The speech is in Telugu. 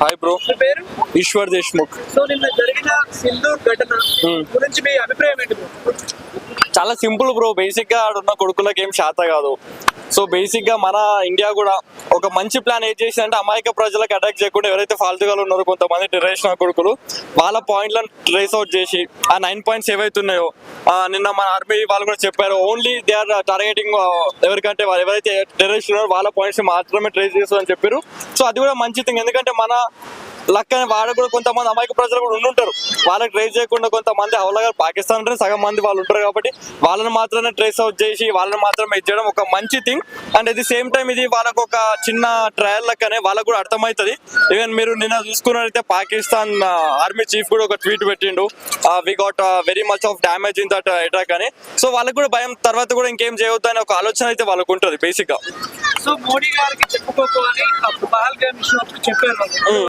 హాయ్ బ్రో, మీ పేరు? ఈశ్వర్ దేశ్ముఖ్. సో నిన్న జరిగిన సింధూర్ ఘటన గురించి మీ అభిప్రాయం ఏంటి bro? చాలా సింపుల్ బ్రో. బేసిక్ గా ఆడున్న కొడుకులకి ఏం శాత కాదు. సో బేసిక్ గా మన ఇండియా కూడా ఒక మంచి ప్లాన్ ఏం చేసిందంటే అమాయక ప్రజలకు అటాక్ చేయకుండా ఎవరైతే ఫాల్తుగా ఉన్నారో కొంతమంది టెర్రరిస్ట్ కొడుకులు వాళ్ళ పాయింట్లను ట్రేస్ అవుట్ చేసి ఆ 9 పాయింట్స్ ఏవైతున్నాయో నిన్న మన ఆర్మీ వాళ్ళు కూడా చెప్పారు. ఓన్లీ దే ఆర్ టార్గెటింగ్ ఎవరికంటే వాళ్ళు ఎవరైతే టెర్రరిస్ట్ ఉన్నారో వాళ్ళ పాయింట్స్ మాత్రమే ట్రేస్ చేస్తారని చెప్పారు. సో అది కూడా మంచి థింగ్. ఎందుకంటే మన లక్ అని వాడు కూడా కొంతమంది అమాయక ప్రజలు కూడా ఉండుంటారు. వాళ్ళకి ట్రేస్ చేయకుండా కొంతమంది అవలగా పాకిస్తాన్ అంటే సగం మంది వాళ్ళు ఉంటారు కాబట్టి వాళ్ళని మాత్రమే ట్రేస్ అవుట్ చేసి వాళ్ళని మాత్రమే ఇచ్చేయడం ఒక మంచి థింగ్. అండ్ ఇది సేమ్ టైం ఇది వాళ్ళకు ఒక చిన్న ట్రయల్ లెక్కనే వాళ్ళకు కూడా అర్థమవుతుంది. ఈవెన్ మీరు నిన్న చూసుకున్నట్లయితే పాకిస్తాన్ ఆర్మీ చీఫ్ కూడా ఒక ట్వీట్ పెట్టిండు, we got very much of damage in that attack అని. సో వాళ్ళకు కూడా భయం, తర్వాత కూడా ఇంకేం చేయవద్దు అనే ఒక ఆలోచన అయితే వాళ్ళకు ఉంటుంది బేసిక్ గా. సో మోడీ గారికి చెప్పుకోకు అని పహల్గామ్ ఇష్యూ అప్పుడు చెప్పారు.